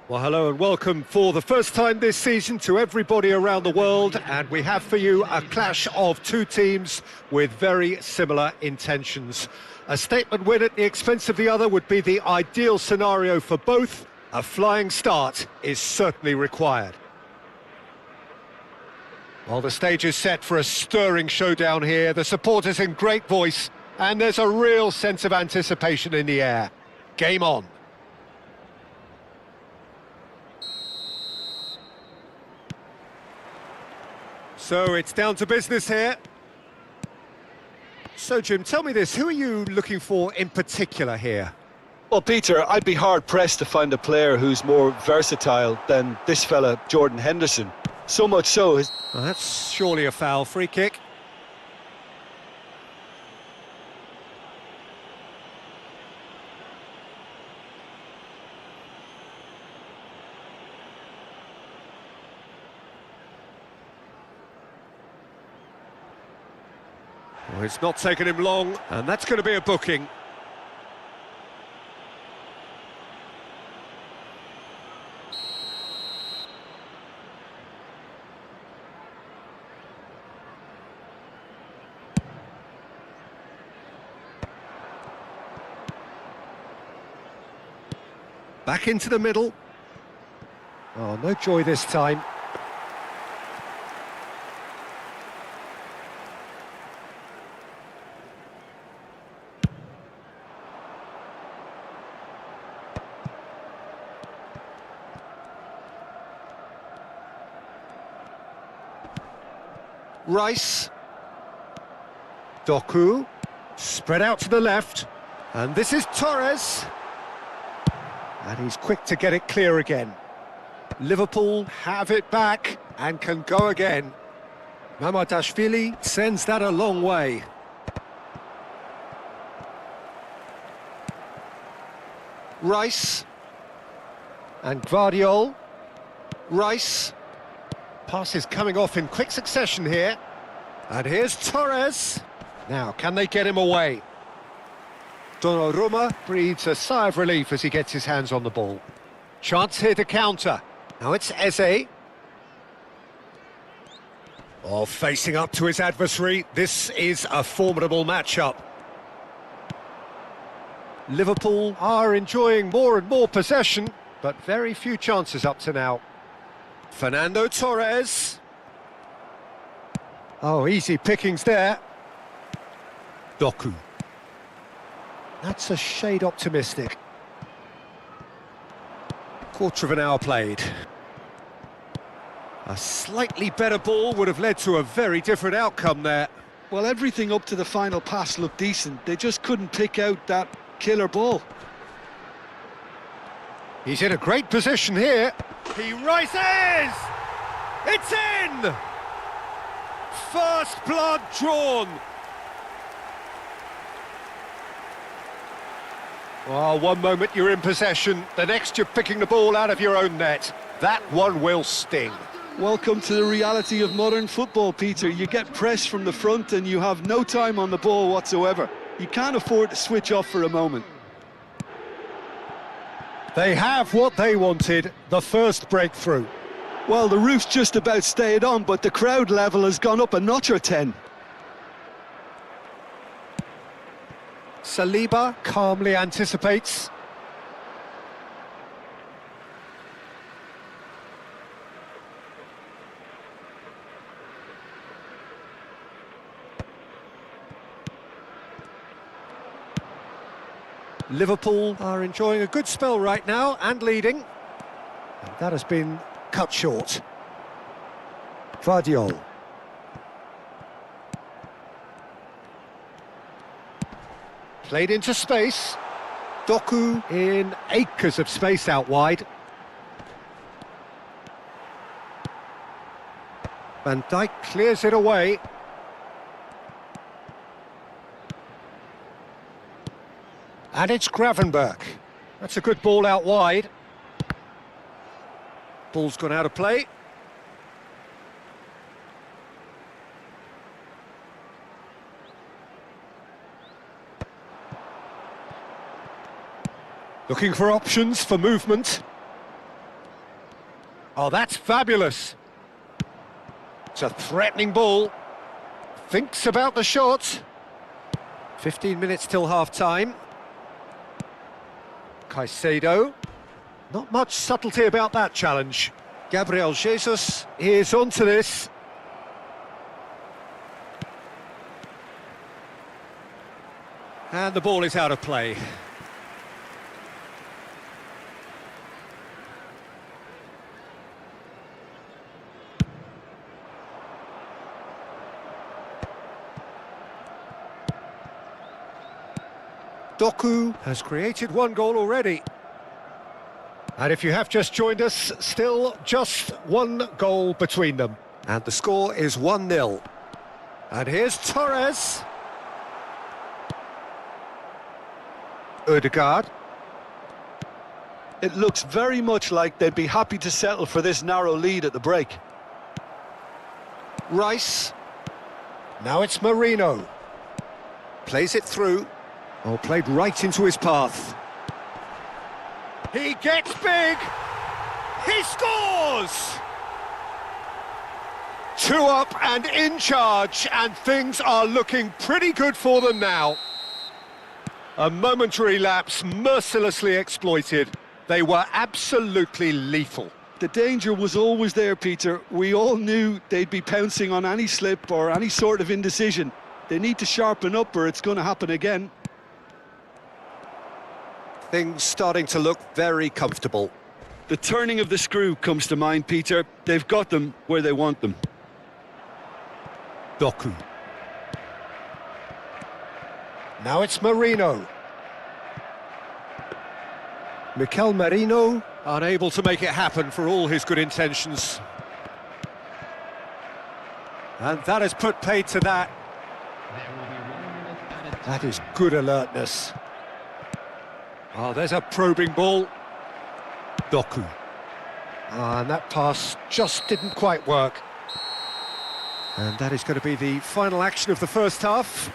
Well, hello and welcome for the first time this season to everybody around the world, and we have for you a clash of two teams with very similar intentions. A statement win at the expense of the other would be the ideal scenario for both. A flying start is certainly required. Well, the stage is set for a stirring showdown here. The supporters in great voice, and there's a real sense of anticipation in the air. Game on. So it's down to business here. So, Jim, tell me this, who are you looking for in particular here? Well, Peter, I'd be hard-pressed to find a player who's more versatile than this fella, Jordan Henderson. So much so... Well, that's surely a foul. Free kick. Well, it's not taken him long, and that's going to be a booking. Back into the middle. Oh, no joy this time. Rice. Doku. Spread out to the left. And this is Torres. And he's quick to get it clear again. Liverpool have it back and can go again. Mamadashvili sends that a long way. Rice. And Gvardiol. Rice. Pass is coming off in quick succession here. And here's Torres. Now, can they get him away? Donnarumma breathes a sigh of relief as he gets his hands on the ball. Chance here to counter. Now it's Eze. Oh, facing up to his adversary. This is a formidable matchup. Liverpool are enjoying more and more possession, but very few chances up to now. Fernando Torres. Oh, easy pickings there. Doku. That's a shade optimistic. Quarter of an hour played. A slightly better ball would have led to a very different outcome there. Well, everything up to the final pass looked decent. They just couldn't pick out that killer ball. He's in a great position here. He rises! It's in! First blood drawn. Oh, one moment you're in possession, the next you're picking the ball out of your own net. That one will sting. Welcome to the reality of modern football, Peter. You get pressed from the front and you have no time on the ball whatsoever. You can't afford to switch off for a moment. They have what they wanted, the first breakthrough. Well, the roof's just about stayed on, but the crowd level has gone up a notch or 10. Saliba calmly anticipates. Liverpool are enjoying a good spell right now and leading. And that has been cut short. Gvardiol. Played into space. Doku in acres of space out wide. Van Dijk clears it away. And it's Gravenberch. That's a good ball out wide. Ball's gone out of play. Looking for options for movement. Oh, that's fabulous. It's a threatening ball. Thinks about the shot. 15 minutes till half-time. Caicedo. Not much subtlety about that challenge. Gabriel Jesus is onto this. And the ball is out of play. Doku has created one goal already. And if you have just joined us, still just one goal between them. And the score is 1-0. And here's Torres. Ødegaard. It looks very much like they'd be happy to settle for this narrow lead at the break. Rice. Now it's Marino. Plays it through. Oh, played right into his path. He gets big! He scores! 2 up and in charge, and things are looking pretty good for them now. A momentary lapse mercilessly exploited. They were absolutely lethal. The danger was always there, Peter. We all knew they'd be pouncing on any slip or any sort of indecision. They need to sharpen up or it's going to happen again. Things starting to look very comfortable. The turning of the screw comes to mind, Peter. They've got them where they want them. Doku. Now it's Marino. Mikel Merino, unable to make it happen for all his good intentions. And that has put paid to that. That is good alertness. Oh, there's a probing ball. Doku. And that pass just didn't quite work. And that is going to be the final action of the first half.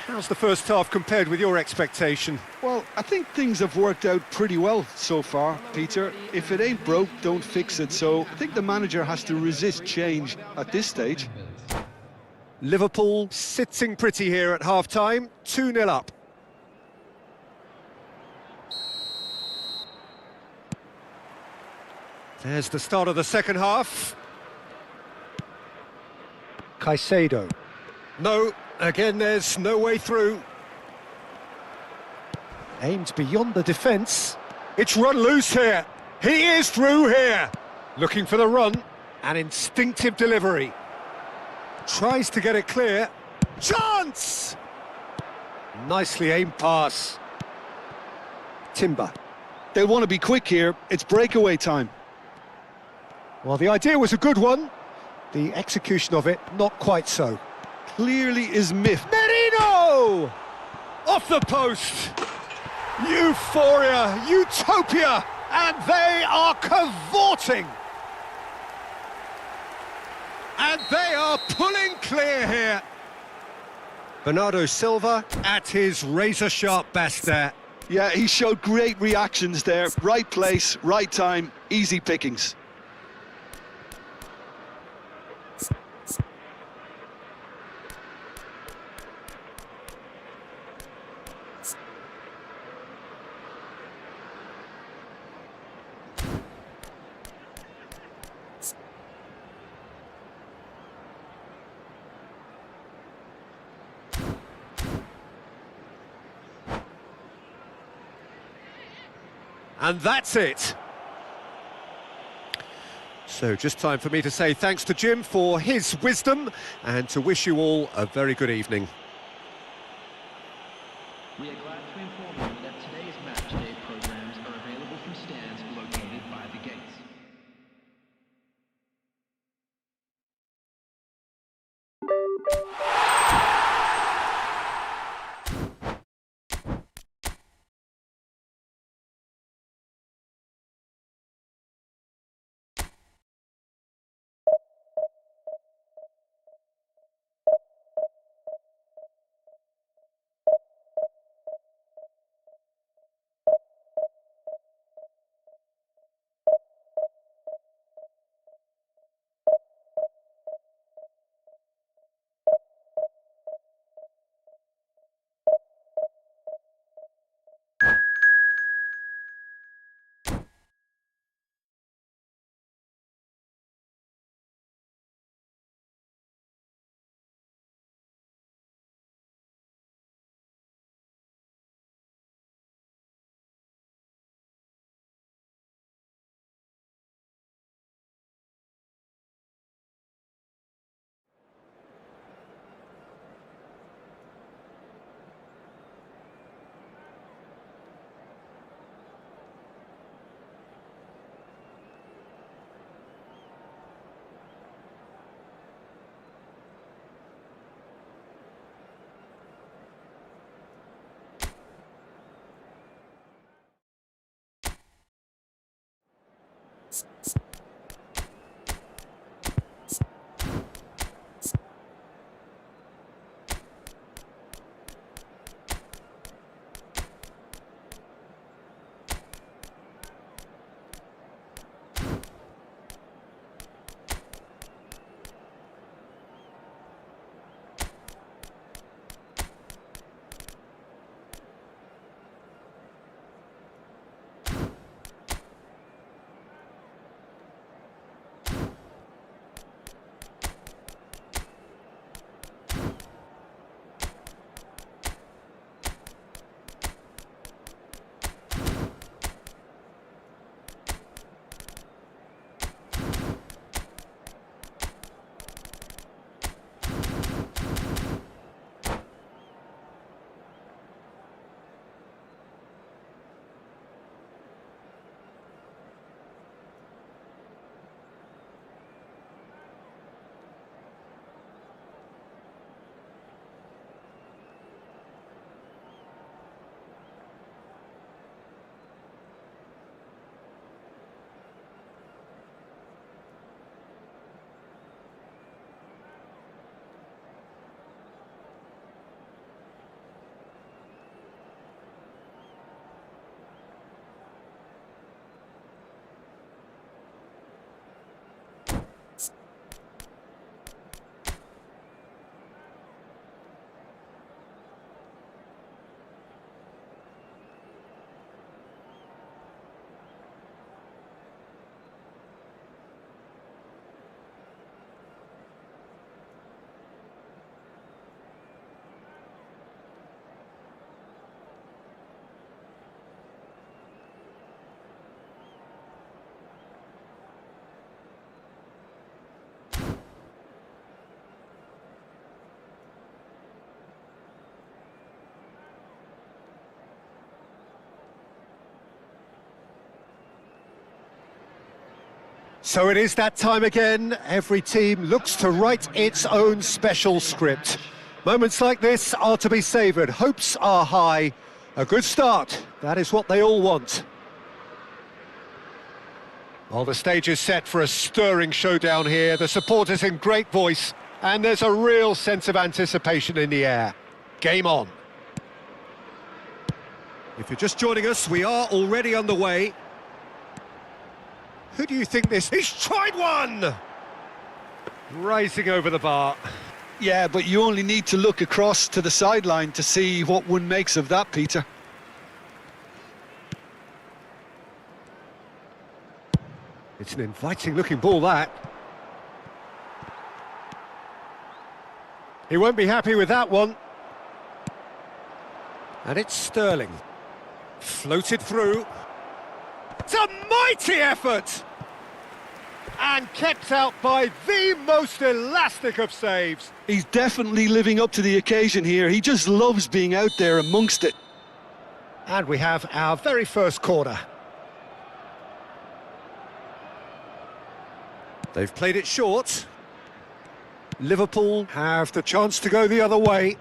How's the first half compared with your expectation? Well, I think things have worked out pretty well so far, Peter. If it ain't broke, don't fix it. So I think the manager has to resist change at this stage. Liverpool sitting pretty here at half-time, 2-0 up. There's the start of the second half. Caicedo. No, again there's no way through. Aimed beyond the defence. It's run loose here. He is through here. Looking for the run. An instinctive delivery. Tries to get it clear. Chance! Nicely aimed pass. Timber. They want to be quick here. It's breakaway time. Well, the idea was a good one. The execution of it, not quite so. Clearly is miffed. Merino! Off the post. Euphoria, utopia, and they are cavorting. And they are pulling clear here. Bernardo Silva at his razor-sharp best there. Yeah, he showed great reactions there. Right place, right time, easy pickings. And that's it. So just time for me to say thanks to Jim for his wisdom and to wish you all a very good evening. We are glad to inform you that today's match day programs are available from stands located by the gates. So it is that time again. Every team looks to write its own special script. Moments like this are to be savoured. Hopes are high. A good start. That is what they all want. Well, the stage is set for a stirring showdown here. The supporters in great voice, and there's a real sense of anticipation in the air. Game on. If you're just joining us, we are already underway. Who do you think this... He's tried one! Rising over the bar. Yeah, but you only need to look across to the sideline to see what one makes of that, Peter. It's an inviting-looking ball, that. He won't be happy with that one. And it's Sterling. Floated through. It's a mighty effort! And kept out by the most elastic of saves. He's definitely living up to the occasion here. He just loves being out there amongst it. And we have our very first corner. They've played it short. Liverpool have the chance to go the other way.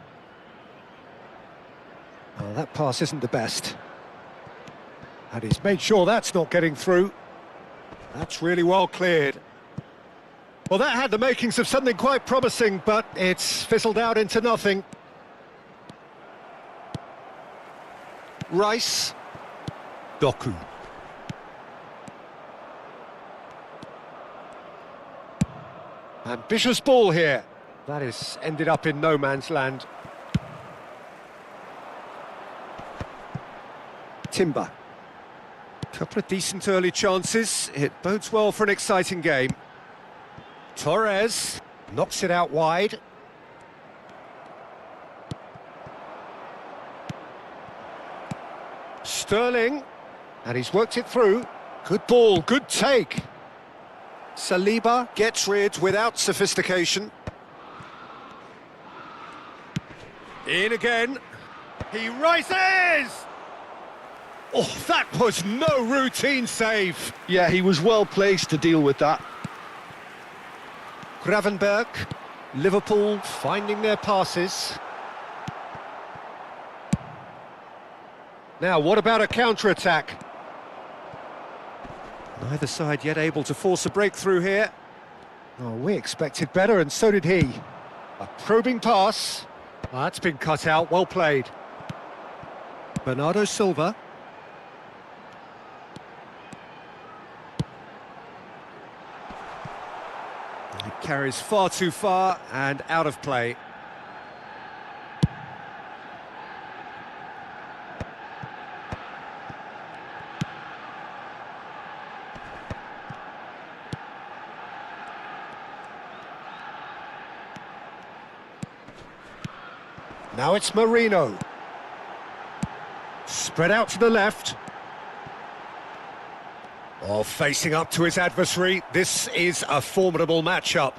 Oh, that pass isn't the best. And he's made sure that's not getting through. That's really well cleared. Well, that had the makings of something quite promising, but it's fizzled out into nothing. Rice. Doku. Ambitious ball here. That is ended up in no man's land. Timber. Couple of decent early chances. It bodes well for an exciting game. Torres knocks it out wide. Sterling, and he's worked it through. Good ball, good take. Saliba gets rid without sophistication. In again. He rises! Oh, that was no routine save. Yeah, he was well placed to deal with that. Gravenberg, Liverpool finding their passes. Now, what about a counter-attack? Neither side yet able to force a breakthrough here. Oh, we expected better, and so did he. A probing pass. Oh, that's been cut out, well played. Bernardo Silva. It carries far too far and out of play. Now it's Marino. Spread out to the left. Oh, facing up to his adversary, this is a formidable matchup.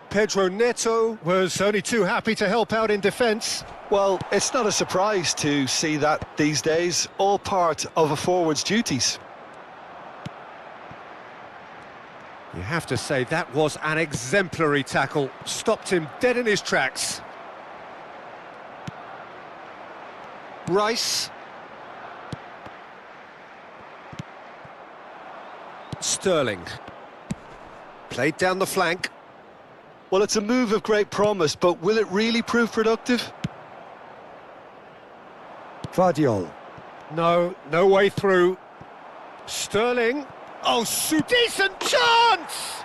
Pedro Neto was only too happy to help out in defence. Well, it's not a surprise to see that these days, all part of a forward's duties. You have to say that was an exemplary tackle. Stopped him dead in his tracks. Rice. Sterling. Played down the flank. Well, it's a move of great promise, but will it really prove productive? Vardiol. No way through. Sterling. Oh, decent chance!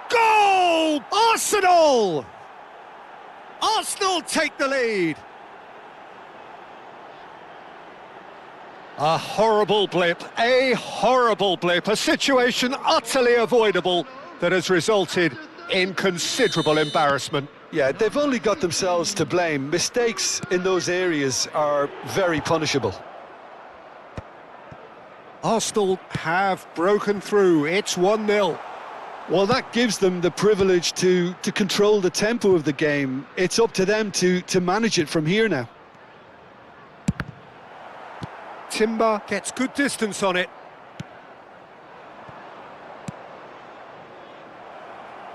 Goal! Arsenal! Arsenal take the lead. A horrible blip, a situation utterly avoidable that has resulted in considerable embarrassment. Yeah, they've only got themselves to blame. Mistakes in those areas are very punishable. Arsenal have broken through. It's 1-0. Well, that gives them the privilege to control the tempo of the game. It's up to them to manage it from here now. Timber gets good distance on it.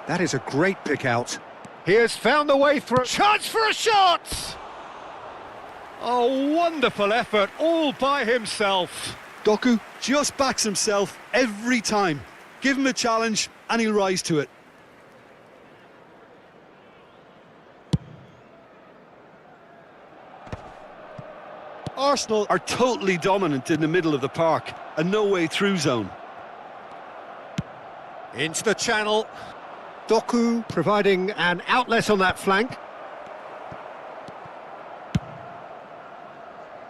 That is a great pick out. He has found the way through. Chance for a shot! Oh, wonderful effort, all by himself. Doku just backs himself every time. Give him a challenge and he'll rise to it. Arsenal are totally dominant in the middle of the park, a no-way through zone. Into the channel. Doku providing an outlet on that flank.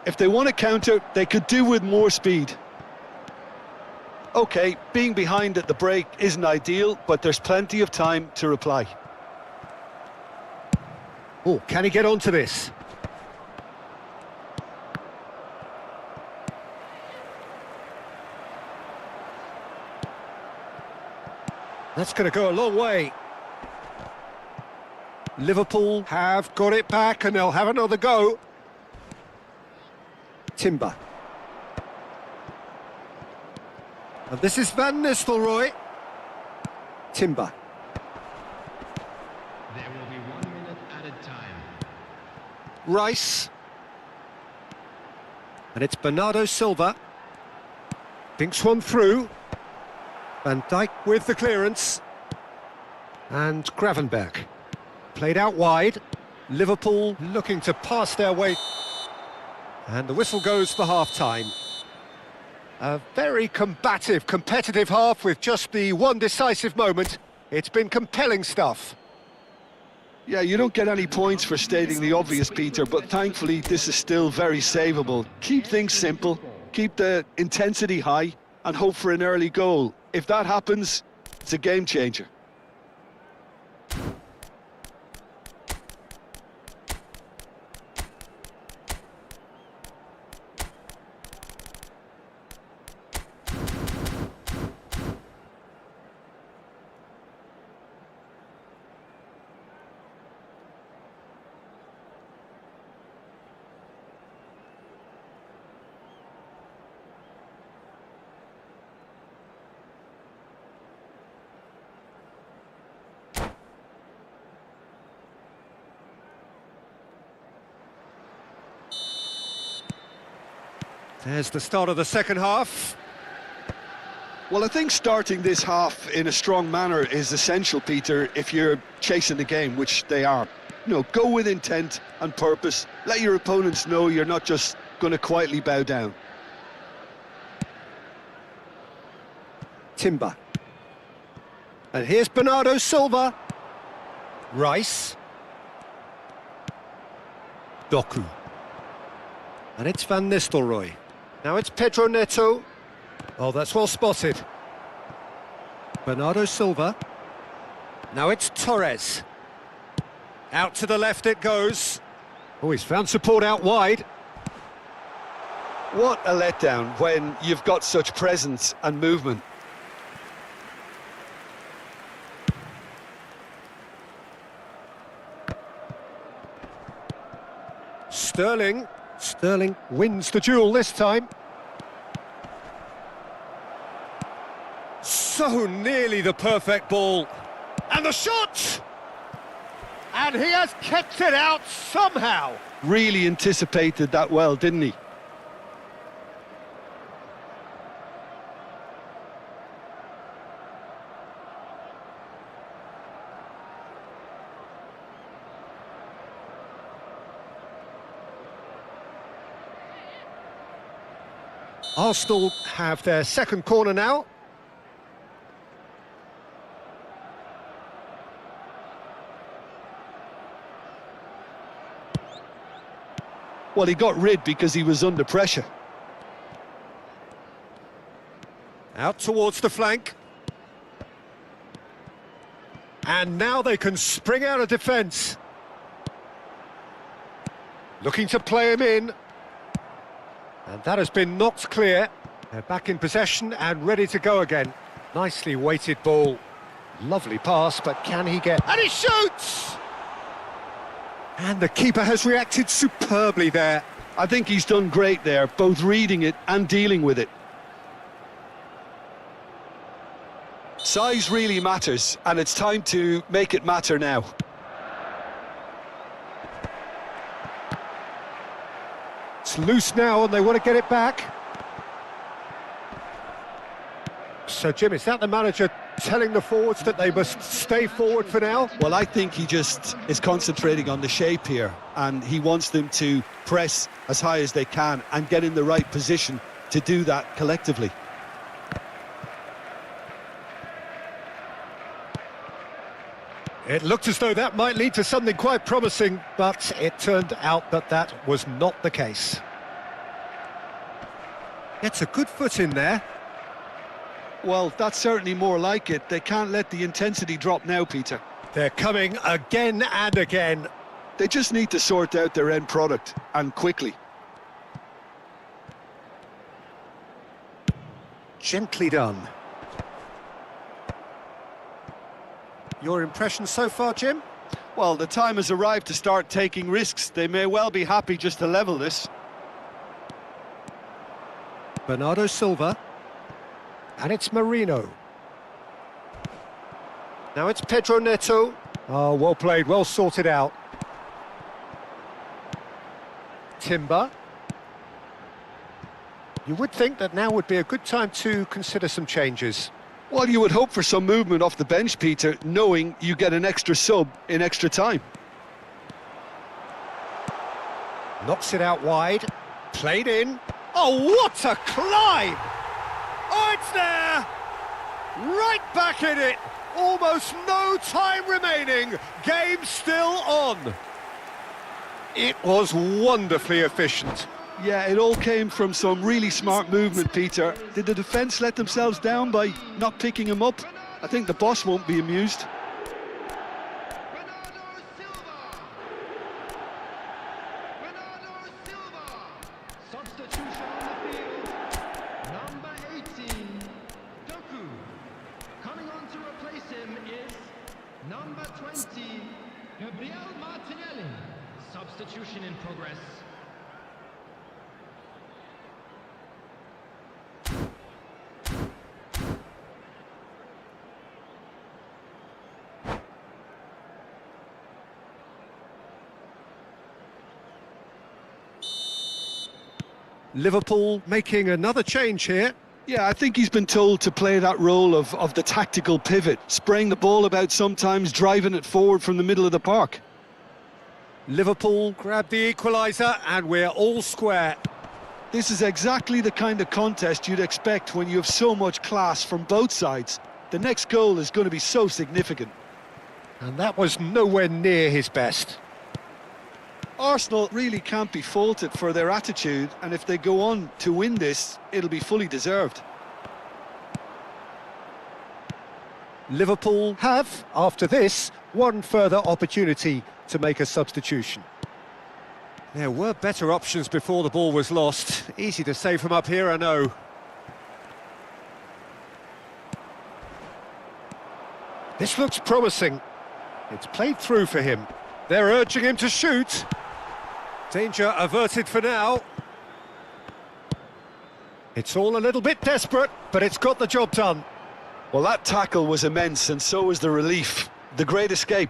If they want to counter, they could do with more speed. Okay, being behind at the break isn't ideal, but there's plenty of time to reply. Oh, can he get onto this? That's going to go a long way. Liverpool have got it back and they'll have another go. Timber. And this is Van Nistelrooy. Timber. There will be 1 minute added time. Rice. And it's Bernardo Silva. Pinks one through. Van Dijk with the clearance. And Gravenberg. Played out wide. Liverpool looking to pass their way. And the whistle goes for half-time. A very combative, competitive half with just the one decisive moment. It's been compelling stuff. Yeah, you don't get any points for stating the obvious, Peter, but thankfully this is still very savable. Keep things simple, keep the intensity high, and hope for an early goal. If that happens, it's a game changer. There's the start of the second half. Well, I think starting this half in a strong manner is essential, Peter, if you're chasing the game, which they are. You know, go with intent and purpose. Let your opponents know you're not just going to quietly bow down. Timber. And here's Bernardo Silva. Rice. Doku. And it's Van Nistelrooy. Now it's Pedro Neto. Oh, that's well spotted. Bernardo Silva. Now it's Torres. Out to the left it goes. Oh, he's found support out wide. What a letdown when you've got such presence and movement. Sterling. Sterling wins the duel this time. So nearly the perfect ball. And the shot! And he has kept it out somehow. Really anticipated that well, didn't he? Arsenal have their second corner now. Well, he got rid because he was under pressure. Out towards the flank. And now they can spring out of defence. Looking to play him in. And that has been knocked clear. They're back in possession and ready to go again. Nicely weighted ball. Lovely pass, but can he get... And he shoots! And the keeper has reacted superbly there. I think he's done great there, both reading it and dealing with it. Size really matters, and it's time to make it matter now. It's loose now and they want to get it back. So, Jim, is that the manager telling the forwards that they must stay forward for now? Well, I think he just is concentrating on the shape here, and he wants them to press as high as they can and get in the right position to do that collectively. It looked as though that might lead to something quite promising, but it turned out that that was not the case. Gets a good foot in there. Well, that's certainly more like it. They can't let the intensity drop now, Peter. They're coming again and again. They just need to sort out their end product, and quickly. Gently done. Your impression so far, Jim? Well, the time has arrived to start taking risks. They may well be happy just to level this. Bernardo Silva. And it's Marino. Now it's Pedro Neto. Oh, well played, well sorted out. Timber. You would think that now would be a good time to consider some changes. Well, you would hope for some movement off the bench, Peter, knowing you get an extra sub in extra time. Knocks it out wide. Played in. Oh, what a climb! Oh, it's there! Right back in it! Almost no time remaining. Game still on. It was wonderfully efficient. Yeah, it all came from some really smart movement, Peter. Did the defence let themselves down by not picking him up? I think the boss won't be amused. Substitution on the field. Number 18, Doku. Coming on to replace him is number 20, Gabriel Martinelli. Substitution in progress. Liverpool making another change here. Yeah, I think he's been told to play that role of the tactical pivot, spraying the ball about sometimes, driving it forward from the middle of the park. Liverpool grab the equaliser and we're all square. This is exactly the kind of contest you'd expect when you have so much class from both sides. The next goal is going to be so significant. And that was nowhere near his best. Arsenal really can't be faulted for their attitude, and if they go on to win this, it'll be fully deserved. Liverpool have, after this, one further opportunity to make a substitution. There were better options before the ball was lost. Easy to say from up here, I know. This looks promising. It's played through for him. They're urging him to shoot. Danger averted for now. It's all a little bit desperate, but it's got the job done. Well, that tackle was immense, and so was the relief. The great escape.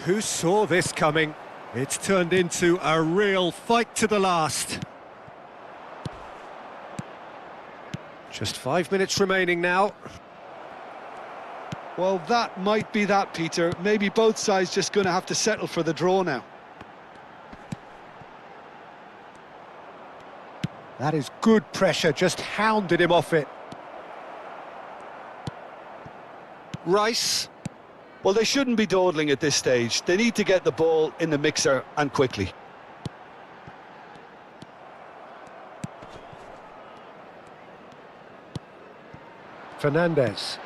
Who saw this coming? It's turned into a real fight to the last. Just 5 minutes remaining now. Well, that might be that, Peter. Maybe both sides just going to have to settle for the draw now. That is good pressure, just hounded him off it. Rice. Well, they shouldn't be dawdling at this stage. They need to get the ball in the mixer, and quickly. Fernandez.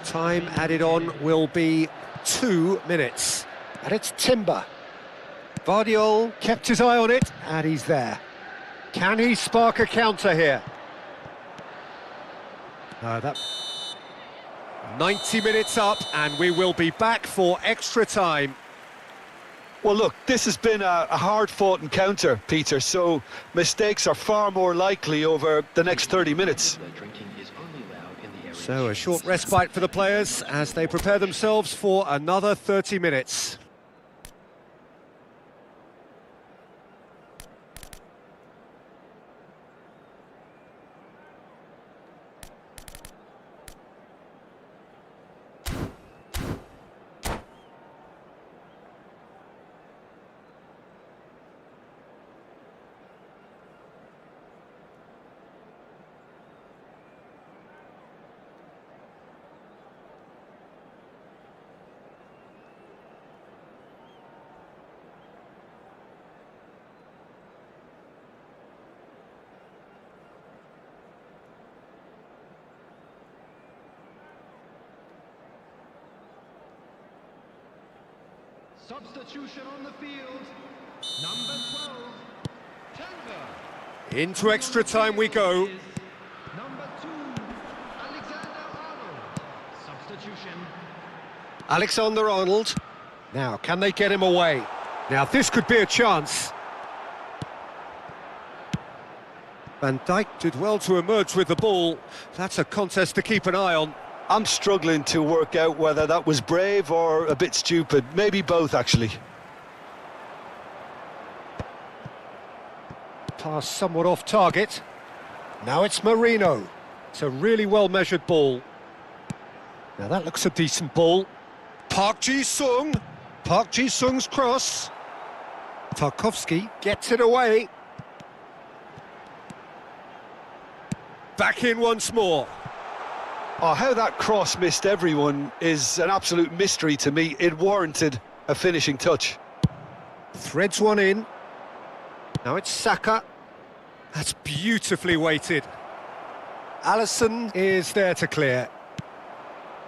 Time added on will be 2 minutes. And it's Timber. Vardiol kept his eye on it, and he's there. Can he spark a counter here? No, that... 90 minutes up, and we will be back for extra time. Well, look, this has been a hard-fought encounter, Peter, so mistakes are far more likely over the next 30 minutes. So a short respite for the players as they prepare themselves for another 30 minutes. Substitution on the field, number 12, Denver. Into extra time we go. Number 2, Alexander-Arnold. Substitution. Alexander-Arnold. Now, can they get him away? Now, this could be a chance. Van Dijk did well to emerge with the ball. That's a contest to keep an eye on. I'm struggling to work out whether that was brave or a bit stupid. Maybe both, actually. Pass somewhat off target. Now it's Marino. It's a really well-measured ball. Now that looks a decent ball. Park Ji-sung. Park Ji-sung's cross. Tarkowski gets it away. Back in once more. Oh, how that cross missed everyone is an absolute mystery to me. It warranted a finishing touch. Threads one in. Now it's Saka. That's beautifully weighted. Alisson is there to clear.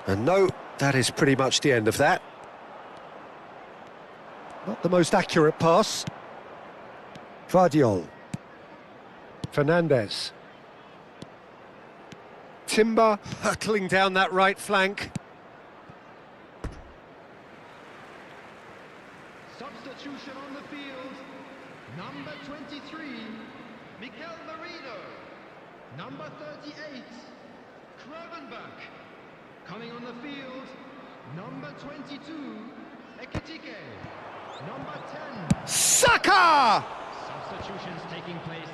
And no, that is pretty much the end of that. Not the most accurate pass. Vardiol. Fernandez. Timber hurtling down that right flank. Substitution on the field, number 23, Mikel Merino. Number 38, Kravenbach. Coming on the field, number 22, Ekitike. Number 10, Saka! substitutions taking place.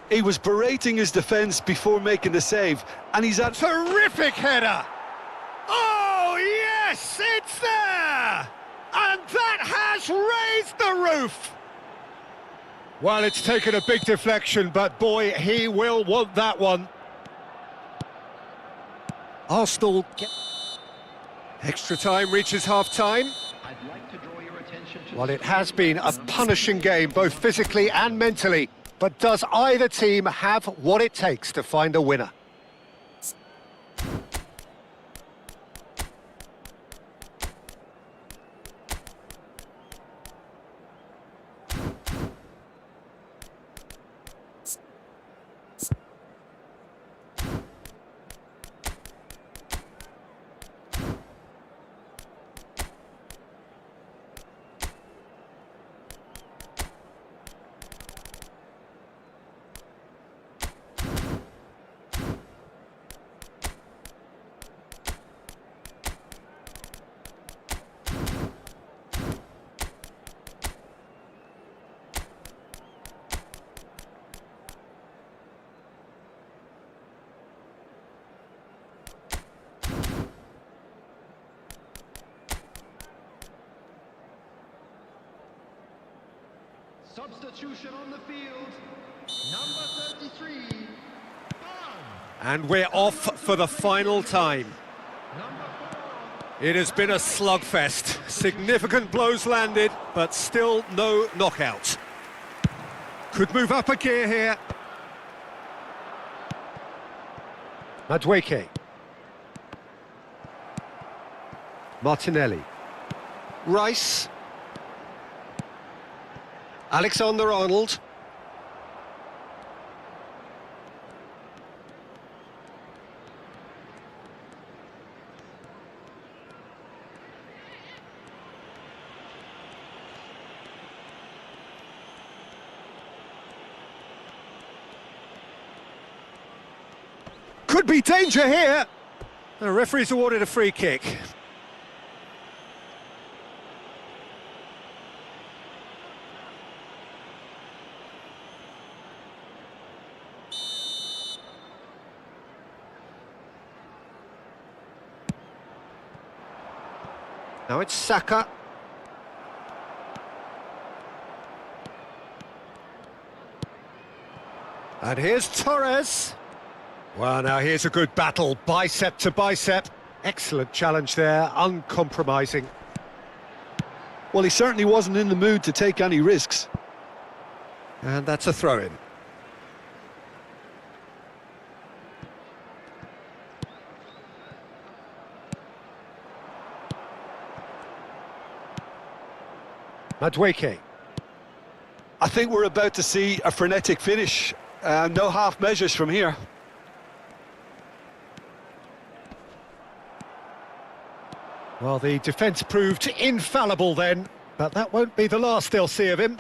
He was berating his defence before making the save, and he's at... Terrific header! Oh, yes, it's there! And that has raised the roof! Well, it's taken a big deflection, but boy, he will want that one. Arsenal get... Extra time reaches half-time. I'd like to draw your attention to... Well, it has been a punishing game, both physically and mentally. But does either team have what it takes to find a winner? Substitution on the field, number 33, And we're off for the final time. number 4, It has been a slugfest. Significant blows landed, but still no knockout. Could move up a gear here. Madueke. Martinelli. Rice. Alexander-Arnold. Could be danger here. The referee's awarded a free kick. Now it's Saka. And here's Torres. Well, now here's a good battle, bicep to bicep. Excellent challenge there, uncompromising. Well, he certainly wasn't in the mood to take any risks. And that's a throw-in. Madueke. I think we're about to see a frenetic finish. No half measures from here. Well, the defence proved infallible then, but that won't be the last they'll see of him.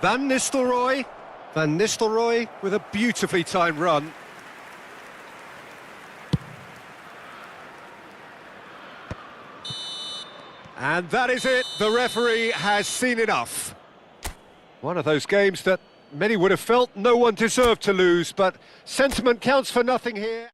Van Nistelrooy. Van Nistelrooy with a beautifully timed run. And that is it. The referee has seen enough. One of those games that many would have felt no one deserved to lose, but sentiment counts for nothing here.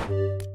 Pepe.